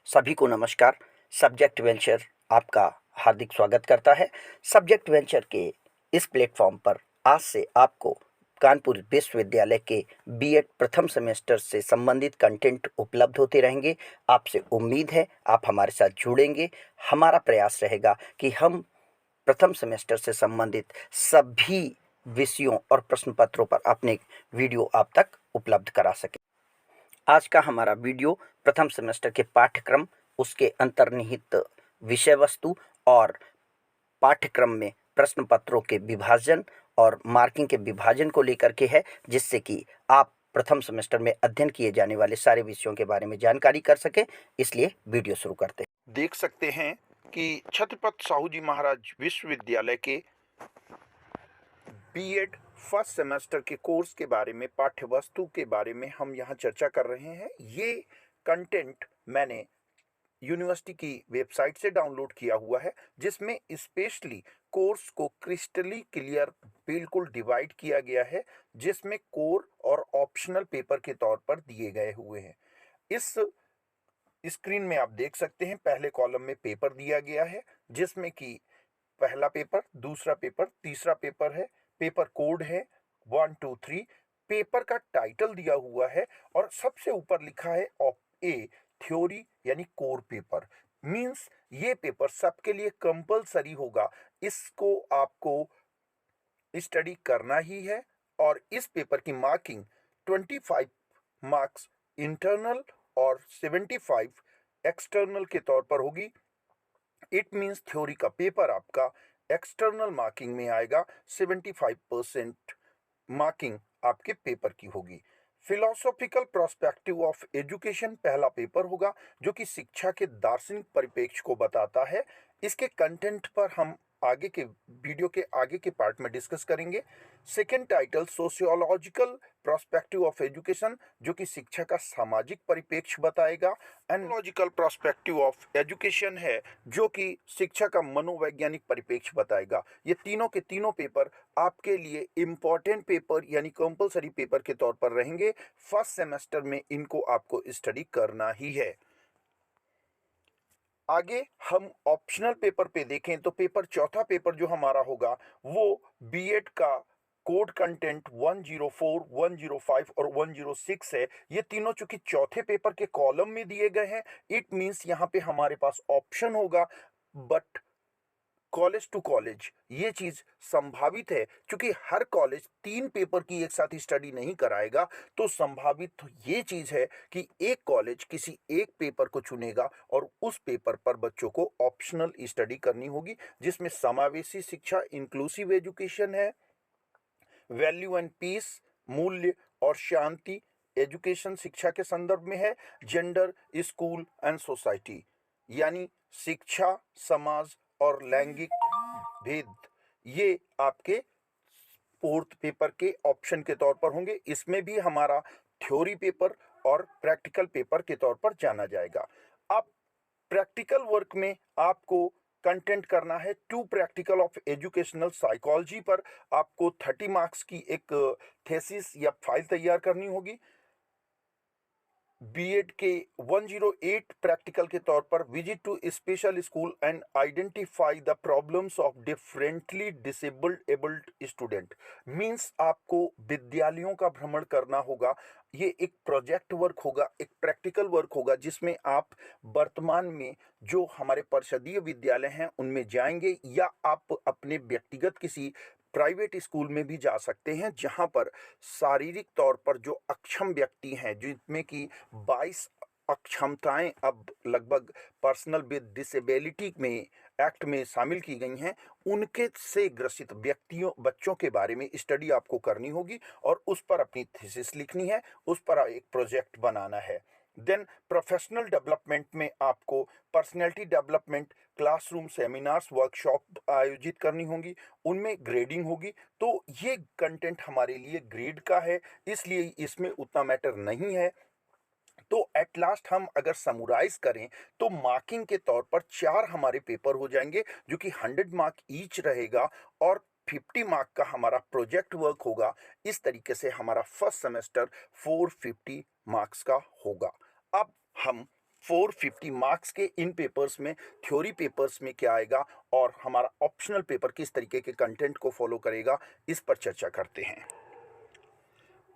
सभी को नमस्कार। सब्जेक्ट वेंचर आपका हार्दिक स्वागत करता है। सब्जेक्ट वेंचर के इस प्लेटफॉर्म पर आज से आपको कानपुर विश्वविद्यालय के बीएड प्रथम सेमेस्टर से संबंधित कंटेंट उपलब्ध होते रहेंगे। आपसे उम्मीद है आप हमारे साथ जुड़ेंगे। हमारा प्रयास रहेगा कि हम प्रथम सेमेस्टर से संबंधित सभी विषयों और प्रश्न पत्रों पर अपने वीडियो आप तक उपलब्ध करा सकें। आज का हमारा वीडियो प्रथम सेमेस्टर के पाठ्यक्रम, उसके अंतर्निहित विषय वस्तु और पाठ्यक्रम में प्रश्न पत्रों के विभाजन और मार्किंग के विभाजन को लेकर के है, जिससे कि आप प्रथम सेमेस्टर में अध्ययन किए जाने वाले सारे विषयों के बारे में जानकारी कर सकें। इसलिए वीडियो शुरू करते हैं। देख सकते हैं कि छत्रपति साहू जी महाराज विश्वविद्यालय के बीएड फर्स्ट सेमेस्टर के कोर्स के बारे में, पाठ्य वस्तु के बारे में हम यहाँ चर्चा कर रहे हैं। ये कंटेंट मैंने यूनिवर्सिटी की वेबसाइट से डाउनलोड किया हुआ है, जिसमें स्पेशली कोर्स को क्रिस्टली क्लियर बिल्कुल डिवाइड किया गया है, जिसमें कोर और ऑप्शनल पेपर के तौर पर दिए गए हुए हैं। इस स्क्रीन में आप देख सकते हैं, पहले कॉलम में पेपर दिया गया है, जिसमें कि पहला पेपर, दूसरा पेपर, तीसरा पेपर है, पेपर कोड है 1 2 3, पेपर का टाइटल दिया हुआ है और सबसे ऊपर लिखा है ए थ्योरी यानी कोर पेपर। मींस ये पेपर सबके लिए कंपलसरी होगा, इसको आपको स्टडी करना ही है। और इस पेपर की मार्किंग 25 मार्क्स इंटरनल और 75 एक्सटर्नल के तौर पर होगी। इट मीन्स थ्योरी का पेपर आपका एक्सटर्नल मार्किंग में आएगा, 75% मार्किंग आपके पेपर की होगी। फिलोसॉफिकल प्रोस्पेक्टिव ऑफ एजुकेशन पहला पेपर होगा, जो कि शिक्षा के दार्शनिक परिप्रेक्ष्य को बताता है। इसके कंटेंट पर हम आगे के वीडियो के आगे के पार्ट में डिस्कस करेंगे। Second title sociological prospective of education, जो कि शिक्षा का सामाजिक परिप्रेक्ष्य बताएगा। एनोलॉजिकल प्रोस्पेक्टिव ऑफ एजुकेशन है, जो कि शिक्षा का मनोवैज्ञानिक परिप्रेक्ष्य बताएगा। ये तीनों के तीनों पेपर आपके लिए इम्पॉर्टेंट पेपर यानी कंपलसरी पेपर के तौर पर रहेंगे। फर्स्ट सेमेस्टर में इनको आपको स्टडी करना ही है। आगे हम ऑप्शनल पेपर पे देखें तो पेपर चौथा पेपर जो हमारा होगा वो बीएड का कोड कंटेंट 104, 105 और 106 है। ये तीनों चूंकि चौथे पेपर के कॉलम में दिए गए हैं, इट मींस यहाँ पे हमारे पास ऑप्शन होगा, बट कॉलेज टू कॉलेज ये चीज संभावित है। क्योंकि हर कॉलेज 3 पेपर की एक साथ स्टडी नहीं कराएगा, तो संभावित तो ये चीज है कि एक कॉलेज किसी एक पेपर को चुनेगा और उस पेपर पर बच्चों को ऑप्शनल स्टडी करनी होगी, जिसमें समावेशी शिक्षा इंक्लूसिव एजुकेशन है, वैल्यू एंड पीस मूल्य और शांति एजुकेशन शिक्षा के संदर्भ में है, जेंडर स्कूल एंड सोसाइटी यानी शिक्षा, समाज और लैंगिक भेद, ये आपके फोर्थ पेपर के ऑप्शन के तौर पर होंगे। इसमें भी हमारा थ्योरी पेपर और प्रैक्टिकल पेपर के तौर पर जाना जाएगा। अब प्रैक्टिकल वर्क में आपको कंटेंट करना है 2 प्रैक्टिकल ऑफ एजुकेशनल साइकोलॉजी पर। आपको 30 मार्क्स की एक थेसिस या फाइल तैयार करनी होगी। बीएड के 108 प्रैक्टिकल के तौर पर visit to special school and identify the problems of differently disabled abled student. Means आपको विद्यालयों का भ्रमण करना होगा। ये एक प्रोजेक्ट वर्क होगा, एक प्रैक्टिकल वर्क होगा, जिसमें आप वर्तमान में जो हमारे परिषदीय विद्यालय हैं उनमें जाएंगे, या आप अपने व्यक्तिगत किसी प्राइवेट स्कूल में भी जा सकते हैं, जहां पर शारीरिक तौर पर जो अक्षम व्यक्ति हैं, जिनमें कि 22 अक्षमताएं अब लगभग पर्सनल विद डिसेबिलिटी में एक्ट में शामिल की गई हैं, उनके से ग्रसित व्यक्तियों बच्चों के बारे में स्टडी आपको करनी होगी और उस पर अपनी थीसिस लिखनी है, उस पर एक प्रोजेक्ट बनाना है। देन प्रोफेशनल डेवलपमेंट में आपको personality development classroom seminars workshop आयोजित करनी होंगी, उनमें ग्रेडिंग होगी। तो ये कंटेंट हमारे लिए ग्रेड का है, इसलिए इसमें उतना मैटर नहीं है। तो एट लास्ट हम अगर समराइज करें तो मार्किंग के तौर पर 4 हमारे पेपर हो जाएंगे, जो कि 100 मार्क ईच रहेगा और 50 मार्क का हमारा प्रोजेक्ट वर्क होगा। इस तरीके से हमारा फर्स्ट सेमेस्टर 450 मार्क्स का होगा। अब हम 450 मार्क्स के इन पेपर्स में, थ्योरी पेपर्स में क्या आएगा और हमारा ऑप्शनल पेपर किस तरीके के कंटेंट को फॉलो करेगा, इस पर चर्चा करते हैं।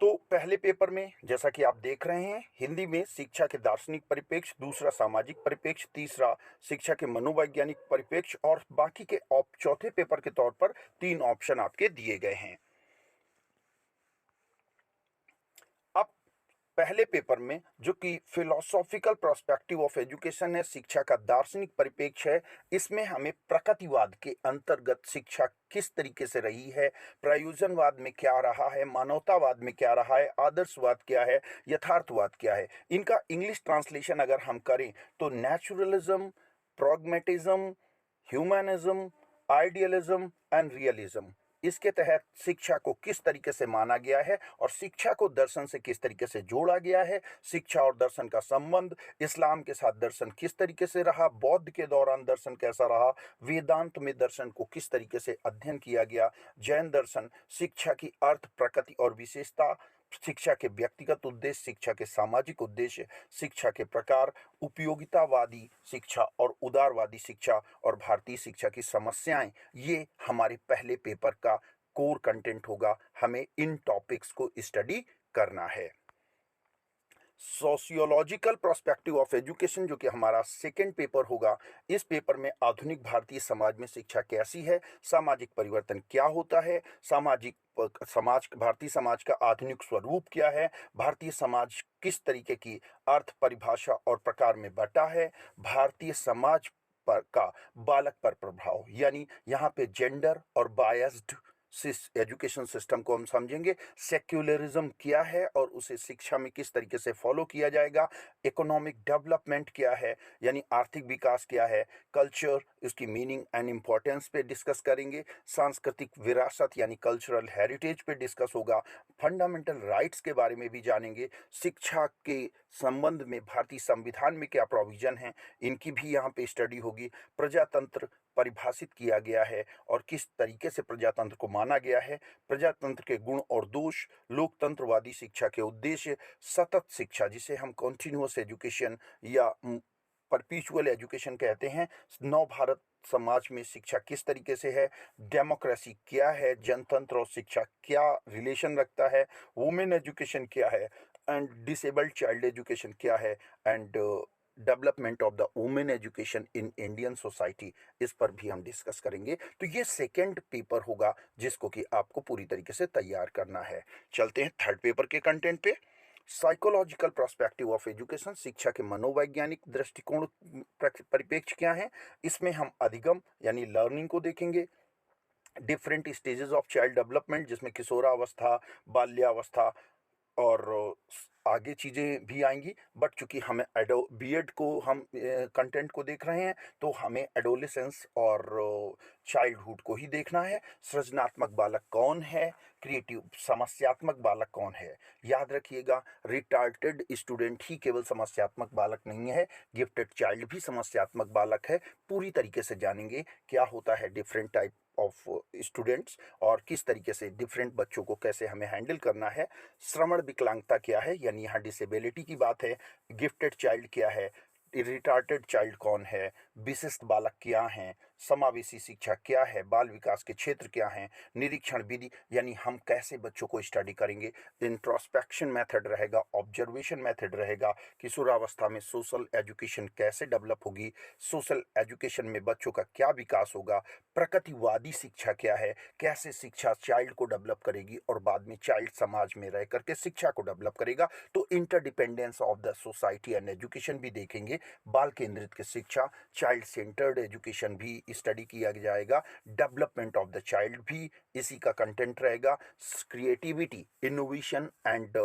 तो पहले पेपर में जैसा कि आप देख रहे हैं, हिंदी में शिक्षा के दार्शनिक परिप्रेक्ष्य, दूसरा सामाजिक परिप्रेक्ष्य, तीसरा शिक्षा के मनोवैज्ञानिक परिप्रेक्ष्य और बाकी के चौथे पेपर के तौर पर 3 ऑप्शन आपके दिए गए हैं। अब पहले पेपर में जो कि फिलोसॉफिकल पर्सपेक्टिव ऑफ एजुकेशन है, शिक्षा का दार्शनिक परिप्रेक्ष्य है, इसमें हमें प्रकृतिवाद के अंतर्गत शिक्षा किस तरीके से रही है, प्रयोजनवाद में क्या रहा है, मानवतावाद में क्या रहा है, आदर्शवाद क्या है, यथार्थवाद क्या है, इनका इंग्लिश ट्रांसलेशन अगर हम करें तो naturalism, pragmatism, humanism, idealism and realism, इसके तहत शिक्षा को किस तरीके से माना गया है और शिक्षा को दर्शन से किस तरीके से जोड़ा गया है, शिक्षा और दर्शन का संबंध, इस्लाम के साथ दर्शन किस तरीके से रहा, बौद्ध के दौरान दर्शन कैसा रहा, वेदांत में दर्शन को किस तरीके से अध्ययन किया गया, जैन दर्शन, शिक्षा की अर्थ, प्रकृति और विशेषता, शिक्षा के व्यक्तिगत उद्देश्य, शिक्षा के सामाजिक उद्देश्य, शिक्षा के प्रकार, उपयोगितावादी शिक्षा और उदारवादी शिक्षा और भारतीय शिक्षा की समस्याएं, ये हमारे पहले पेपर का कोर कंटेंट होगा। हमें इन टॉपिक्स को स्टडी करना है। सोशियोलॉजिकल पर्सपेक्टिव ऑफ एजुकेशन जो कि हमारा सेकेंड पेपर होगा, इस पेपर में आधुनिक भारतीय समाज में शिक्षा कैसी है, सामाजिक परिवर्तन क्या होता है, भारतीय समाज का आधुनिक स्वरूप क्या है, भारतीय समाज किस तरीके की अर्थ, परिभाषा और प्रकार में बटा है, भारतीय समाज पर का बालक पर प्रभाव, यानी यहाँ पे जेंडर और बायस्ड एजुकेशन सिस्टम को हम समझेंगे, सेक्युलरिज्म क्या है और उसे शिक्षा में किस तरीके से फॉलो किया जाएगा, इकोनॉमिक डेवलपमेंट क्या है यानी आर्थिक विकास क्या है, कल्चर, उसकी मीनिंग एंड इम्पोर्टेंस पे डिस्कस करेंगे, सांस्कृतिक विरासत यानी कल्चरल हेरिटेज पे डिस्कस होगा, फंडामेंटल राइट्स के बारे में भी जानेंगे, शिक्षा के संबंध में भारतीय संविधान में क्या प्रोविजन है, इनकी भी यहाँ पे स्टडी होगी, प्रजातंत्र परिभाषित किया गया है और किस तरीके से प्रजातंत्र को माना गया है, प्रजातंत्र के गुण और दोष, लोकतंत्रवादी शिक्षा के उद्देश्य, सतत शिक्षा जिसे हम कॉन्टिन्यूअस एजुकेशन या परपीचुअल एजुकेशन कहते हैं, नव भारत समाज में शिक्षा किस तरीके से है, डेमोक्रेसी क्या है, जनतंत्र और शिक्षा क्या रिलेशन रखता है, वुमेन एजुकेशन क्या है एंड डिसेबल्ड चाइल्ड एजुकेशन क्या है and development of the women education in Indian society, इस पर भी हम डिस्कस करेंगे। तो ये सेकेंड पेपर होगा जिसको कि आपको पूरी तरीके से तैयार करना है। चलते हैं थर्ड पेपर के कंटेंट पे। साइकोलॉजिकल पर्सपेक्टिव ऑफ एजुकेशन, शिक्षा के मनोवैज्ञानिक दृष्टिकोण परिप्रेक्ष्य क्या है, इसमें हम अधिगम यानी लर्निंग को देखेंगे, different stages of child development जिसमें किशोरावस्था, बाल्यावस्था और आगे चीज़ें भी आएंगी, बट चूंकि हमें बीएड को हम कंटेंट को देख रहे हैं तो हमें एडोलेसेंस और चाइल्डहुड को ही देखना है। सृजनात्मक बालक कौन है, क्रिएटिव समस्यात्मक बालक कौन है, याद रखिएगा रिटार्टेड स्टूडेंट ही केवल समस्यात्मक बालक नहीं है, गिफ्टेड चाइल्ड भी समस्यात्मक बालक है। पूरी तरीके से जानेंगे क्या होता है डिफरेंट टाइप ऑफ स्टूडेंट्स और किस तरीके से डिफरेंट बच्चों को कैसे हमें हैंडल करना है। श्रवण विकलांगता क्या है यानी यहाँ डिसेबिलिटी की बात है, गिफ्टेड चाइल्ड क्या है, रिटार्टेड चाइल्ड कौन है, विशिष्ट बालक क्या हैं, समावेशी शिक्षा क्या है, बाल विकास के क्षेत्र क्या हैं, निरीक्षण विधि यानी हम कैसे बच्चों को स्टडी करेंगे, इंट्रोस्पेक्शन मेथड रहेगा, ऑब्जर्वेशन मेथड रहेगा, किशोरावस्था में सोशल एजुकेशन कैसे डेवलप होगी, सोशल एजुकेशन में बच्चों का क्या विकास होगा, प्रकृतिवादी शिक्षा क्या है, कैसे शिक्षा चाइल्ड को डेवलप करेगी और बाद में चाइल्ड समाज में रह करके शिक्षा को डेवलप करेगा। तो interdependence of the society and education भी देखेंगे, बाल केंद्रित की शिक्षा, चाइल्ड सेंटर्ड एजुकेशन भी स्टडी किया जाएगा, डेवलपमेंट ऑफ द चाइल्ड भी इसी का कंटेंट रहेगा, क्रिएटिविटी, इनोवेशन एंड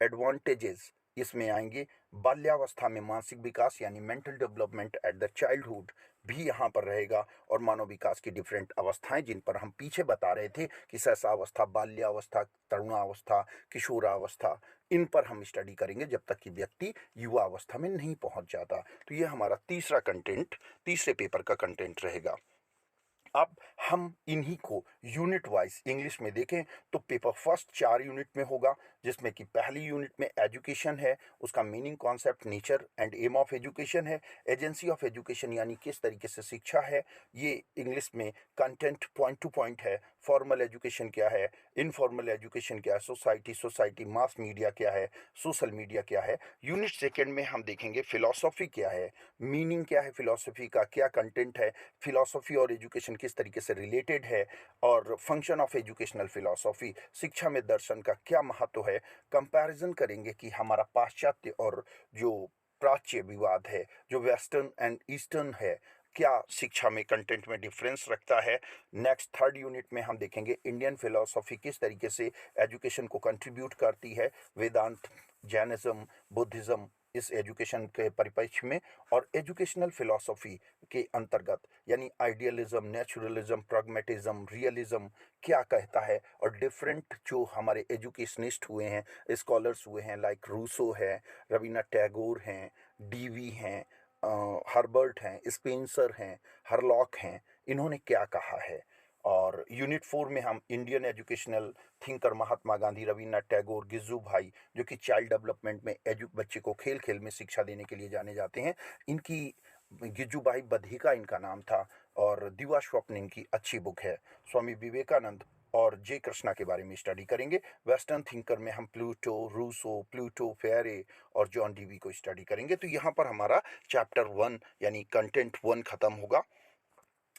एडवांटेजेस इसमें आएंगे, बाल्यावस्था में मानसिक विकास यानी mental development at the childhood भी यहाँ पर रहेगा और मानव विकास की डिफरेंट अवस्थाएं जिन पर हम पीछे बता रहे थे कि शैशवावस्था, बाल्यावस्था, तरुणावस्था, किशोरावस्था, इन पर हम स्टडी करेंगे जब तक कि व्यक्ति युवा अवस्था में नहीं पहुँच जाता। तो ये हमारा तीसरा कंटेंट, तीसरे पेपर का कंटेंट रहेगा। अब हम इन्हीं को यूनिट वाइज इंग्लिश में देखें तो पेपर फर्स्ट 4 यूनिट में होगा, जिसमें कि पहली यूनिट में एजुकेशन है, उसका meaning, concept, nature and aim of education है। एजेंसी ऑफ एजुकेशन यानी किस तरीके से शिक्षा है, ये इंग्लिश में कंटेंट पॉइंट टू पॉइंट है। फॉर्मल एजुकेशन क्या है, इनफॉर्मल एजुकेशन क्या है, सोसाइटी मास मीडिया क्या है, सोशल मीडिया क्या है। यूनिट सेकेंड में हम देखेंगे फिलॉसफी क्या है, मीनिंग क्या है फिलॉसफी का, क्या कंटेंट है, फिलॉसफी और एजुकेशन किस तरीके से रिलेटेड है, और फंक्शन ऑफ एजुकेशनल फिलॉसफी, शिक्षा में दर्शन का क्या महत्व है। कंपैरिजन करेंगे कि हमारा पाश्चात्य और जो प्राच्य विवाद है, जो वेस्टर्न एंड ईस्टर्न है, क्या शिक्षा में कंटेंट में डिफरेंस रखता है। नेक्स्ट थर्ड यूनिट में हम देखेंगे इंडियन फिलॉसफी किस तरीके से एजुकेशन को कंट्रीब्यूट करती है, वेदांत, जैनिज्म, बुद्धिज्म इस एजुकेशन के परिप्रेक्ष्य में, और एजुकेशनल फिलॉसफी के अंतर्गत यानी आइडियलिज्म, नेचुरलिज्म, प्रैग्मेटिज्म, रियलिज्म क्या कहता है। और डिफरेंट जो हमारे एजुकेशनिस्ट हुए हैं, स्कॉलर्स हुए हैं, लाइक रूसो है, रवीन्द्रनाथ टैगोर हैं, डीवी हैं, हर्बर्ट हैं, स्पेंसर हैं, हरलॉक हैं, इन्होंने क्या कहा है। और यूनिट 4 में हम Indian educational thinker Mahatma Gandhi, Rabindranath Tagore, गिज्जू भाई जो कि चाइल्ड डेवलपमेंट में बच्चे को खेल खेल में शिक्षा देने के लिए जाने जाते हैं, इनकी गिज्जू भाई बधिका इनका नाम था, और दिवा स्वप्न इनकी अच्छी बुक है। स्वामी विवेकानंद और जे कृष्णा के बारे में स्टडी करेंगे। वेस्टर्न थिंकर में हम प्लूटो, फेरे और जॉन डीवी को स्टडी करेंगे। तो यहाँ पर हमारा चैप्टर 1 यानी कंटेंट 1 खत्म होगा।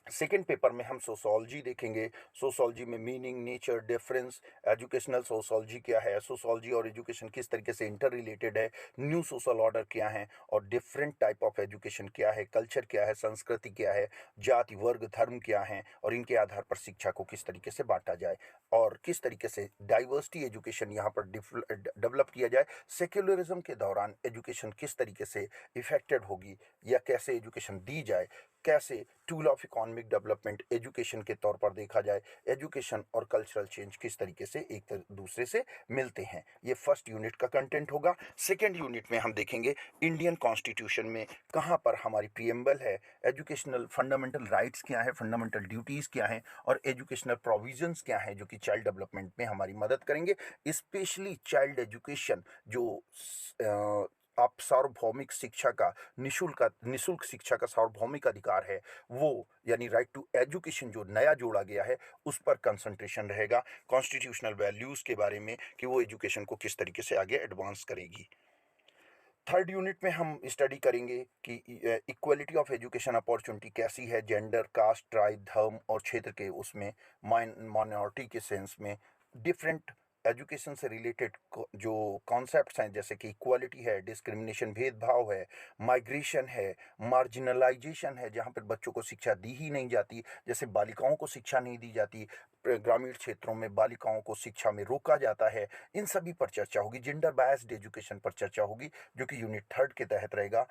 सेकेंड पेपर में हम सोशोलॉजी देखेंगे। सोशोलॉजी में meaning, nature, difference, educational sociology क्या है, सोशोलॉजी और एजुकेशन किस तरीके से इंटर रिलेटेड है, न्यू सोशल ऑर्डर क्या है, और डिफरेंट टाइप ऑफ एजुकेशन क्या है, कल्चर क्या है, संस्कृति क्या है, जाति, वर्ग, धर्म क्या है, और इनके आधार पर शिक्षा को किस तरीके से बांटा जाए, और किस तरीके से डाइवर्सिटी एजुकेशन यहाँ पर डेवलप किया जाए। सेक्युलरिज्म के दौरान एजुकेशन किस तरीके से इफेक्टेड होगी, या कैसे एजुकेशन दी जाए, कैसे tool of economic development education के तौर पर देखा जाए, एजुकेशन और कल्चरल चेंज किस तरीके से एक दूसरे से मिलते हैं। ये फर्स्ट यूनिट का कंटेंट होगा। सेकेंड यूनिट में हम देखेंगे इंडियन कॉन्स्टिट्यूशन में कहाँ पर हमारी प्रीएम्बल है, एजुकेशनल फंडामेंटल राइट्स क्या है, फंडामेंटल ड्यूटीज़ क्या हैं, और एजुकेशनल प्रोविजंस क्या हैं जो कि चाइल्ड डेवलपमेंट में हमारी मदद करेंगे। स्पेशली चाइल्ड एजुकेशन जो आप सार्वभौमिक शिक्षा का निशुल्क शिक्षा का सार्वभौमिक अधिकार है, वो यानी राइट टू एजुकेशन जो नया जोड़ा गया है, उस पर कंसंट्रेशन रहेगा। कॉन्स्टिट्यूशनल वैल्यूज़ के बारे में कि वो एजुकेशन को किस तरीके से आगे एडवांस करेगी। थर्ड यूनिट में हम स्टडी करेंगे कि इक्वलिटी ऑफ एजुकेशन अपॉर्चुनिटी कैसी है, जेंडर, कास्ट, ट्राइब, धर्म और क्षेत्र के उसमें माइनॉरिटी के सेंस में डिफरेंट एजुकेशन से रिलेटेड जो कॉन्सेप्ट्स हैं, जैसे कि इक्वालिटी है, डिस्क्रिमिनेशन भेदभाव है, माइग्रेशन है, मार्जिनलाइजेशन है, जहाँ पर बच्चों को शिक्षा दी ही नहीं जाती, जैसे बालिकाओं को शिक्षा नहीं दी जाती, ग्रामीण क्षेत्रों में बालिकाओं को शिक्षा में रोका जाता है, इन सभी पर चर्चा होगी। जेंडर बायस्ड एजुकेशन पर चर्चा होगी जो कि यूनिट 3 के तहत रहेगा।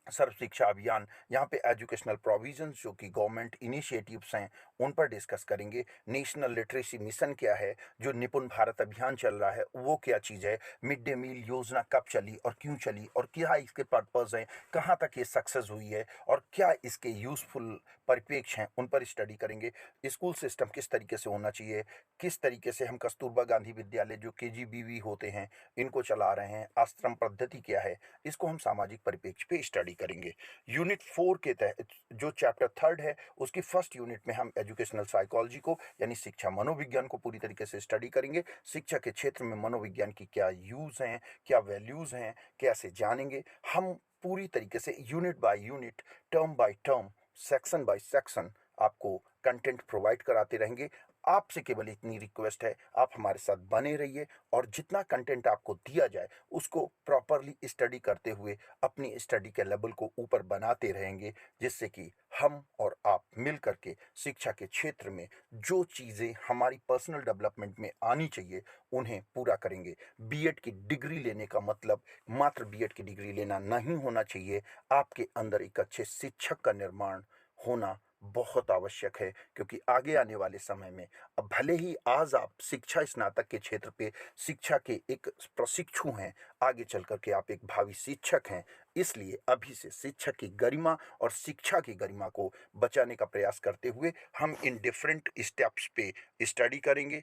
सर्व शिक्षा अभियान, यहाँ पे एजुकेशनल प्रोविजंस जो कि गवर्नमेंट इनिशिएटिव्स हैं उन पर डिस्कस करेंगे। नेशनल लिटरेसी मिशन क्या है, जो निपुण भारत अभियान चल रहा है वो क्या चीज़ है, मिड डे मील योजना कब चली और क्यों चली, और क्या इसके पर्पस हैं, कहाँ तक ये सक्सेस हुई है, और क्या इसके यूज़फुल परिप्रेक्ष्य हैं, उन पर स्टडी करेंगे। स्कूल सिस्टम किस तरीके से होना चाहिए, किस तरीके से हम कस्तूरबा गांधी विद्यालय जो KGBV होते हैं इनको चला रहे हैं, आश्रम पद्धति क्या है, इसको हम सामाजिक परिप्रेक्ष्य पे स्टडी करेंगे। यूनिट 4 के तहत जो चैप्टर 3 है उसकी फर्स्ट यूनिट में हम एजुकेशनल साइकोलॉजी को यानी शिक्षा मनोविज्ञान को पूरी तरीके से स्टडी करेंगे। शिक्षा के क्षेत्र में मनोविज्ञान की क्या यूज़ हैं, क्या वैल्यूज़ हैं, कैसे जानेंगे हम पूरी तरीके से, unit by unit, term by term, section by section आपको कंटेंट प्रोवाइड कराते रहेंगे। आपसे केवल इतनी रिक्वेस्ट है, आप हमारे साथ बने रहिए और जितना कंटेंट आपको दिया जाए उसको प्रॉपरली स्टडी करते हुए अपनी स्टडी के लेवल को ऊपर बनाते रहेंगे, जिससे कि हम और आप मिल करके शिक्षा के क्षेत्र में जो चीज़ें हमारी पर्सनल डेवलपमेंट में आनी चाहिए उन्हें पूरा करेंगे। बीएड की डिग्री लेने का मतलब मात्र बीएड की डिग्री लेना नहीं होना चाहिए, आपके अंदर एक अच्छे शिक्षक का निर्माण होना बहुत आवश्यक है, क्योंकि आगे आने वाले समय में अब भले ही आज आप शिक्षा स्नातक के क्षेत्र पे शिक्षा के एक प्रशिक्षु हैं, आगे चल कर के आप एक भावी शिक्षक हैं, इसलिए अभी से शिक्षक की गरिमा और शिक्षा की गरिमा को बचाने का प्रयास करते हुए हम इन डिफरेंट स्टेप्स पे स्टडी करेंगे।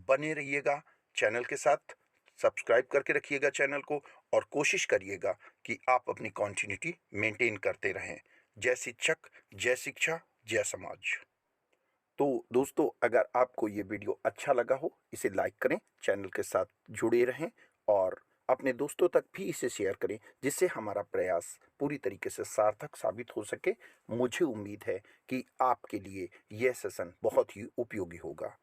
बने रहिएगा चैनल के साथ। सब्सक्राइब करके रखिएगा चैनल को और कोशिश करिएगा कि आप अपनी कॉन्टिन्यूटी मेंटेन करते रहें। जय शिक्षक, जय शिक्षा, जय समाज। तो दोस्तों, अगर आपको ये वीडियो अच्छा लगा हो, इसे लाइक करें, चैनल के साथ जुड़े रहें और अपने दोस्तों तक भी इसे शेयर करें, जिससे हमारा प्रयास पूरी तरीके से सार्थक साबित हो सके। मुझे उम्मीद है कि आपके लिए यह सेशन बहुत ही उपयोगी होगा।